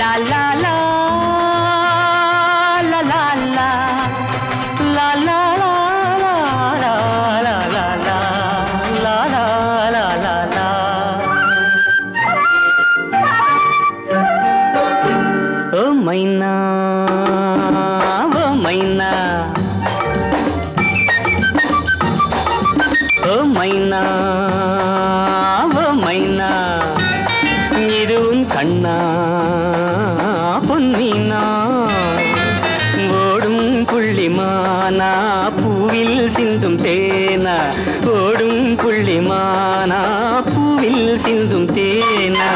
லா லா லா லா லா லா லா லா லா லா லா லா லா லா லா. ஓ மைனா ஓ மைனா ஓ மைனா ஓ மைனா இது உன் கண்ணா பொன்னினா ஓடும் புள்ளிமானா பூவில் சிந்தும் தேனா ஓடும் புள்ளிமானா பூவில் சிந்தும் தேனா.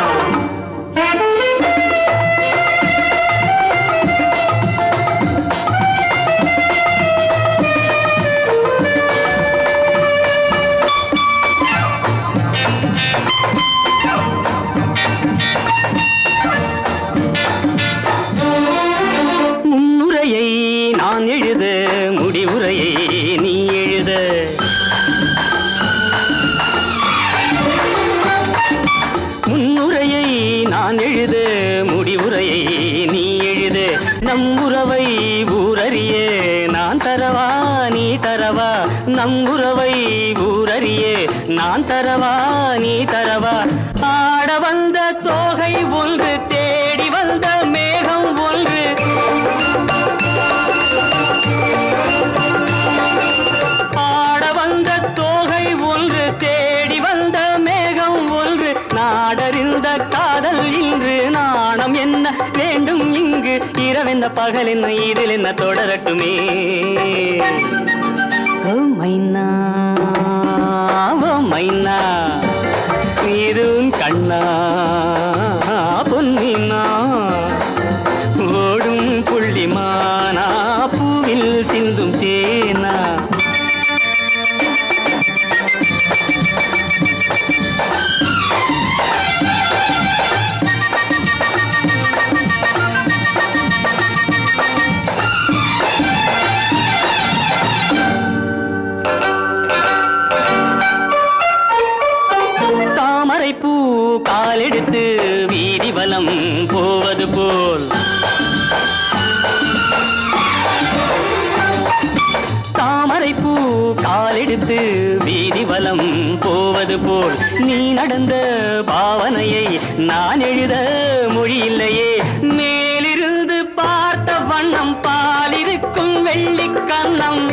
நான் எழுத முடிவுரையை நீ எழுத முன்னுரையை நான் எழுத முடிவுரையை நீ எழுத நம் உறவை ஊரறிய நான் தரவா நீ தரவா நம் உறவை ஊரறிய நான் தரவா நீ தரவா. ஆட வந்த தோகை ஒன்று தேடி வந்த மேகம் ஒன்று தேடி வந்த மேகம் ஒன்று நாடறிந்த காதல் இன்று நாணம் என்ன வேண்டும் இங்கு இரவென்ன பகல் என்ன இதில் என்ன தொடரட்டுமே. ஓ மைனா ஓ மைனா இது கண்ணா பொன்னினா ஓடும் புள்ளிமானா பூவில் சிந்தும் தேனா. பூ காலெடுத்து வீதி வலம் போவது போல் தாமரை பூ காலெடுத்து வீதி வலம் போவது போல் நீ நடந்த பாவனையை நான் எழுத மொழியில்லையே. மேலிருந்து பார்த்த வண்ணம் பாலிருக்கும் வெள்ளிக்கண்ணம்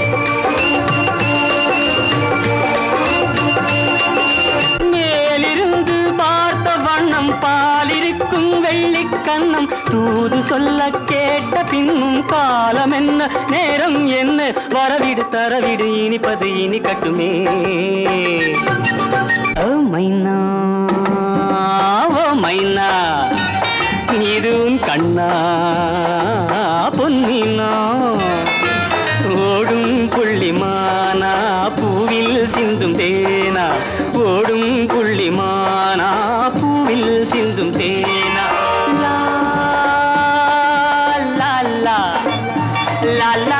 பாலிருக்கும் வெள்ளிக்கண்ணம் தூது சொல்ல கேட்ட பின்னும் காலம் என்ன நேரம் என்ன வரவிடு தரவிடு இனிப்பது இனி கட்டுமே. ஓ மைனா ஓ மைனா இது கண்ணா பொன்னினா ஓடும் புள்ளிமானா பூவில் சிந்தும் தேனா ஓடும் புள்ளிமானா பூவில் சிந்தும் தேனா. லா லா லா லா லா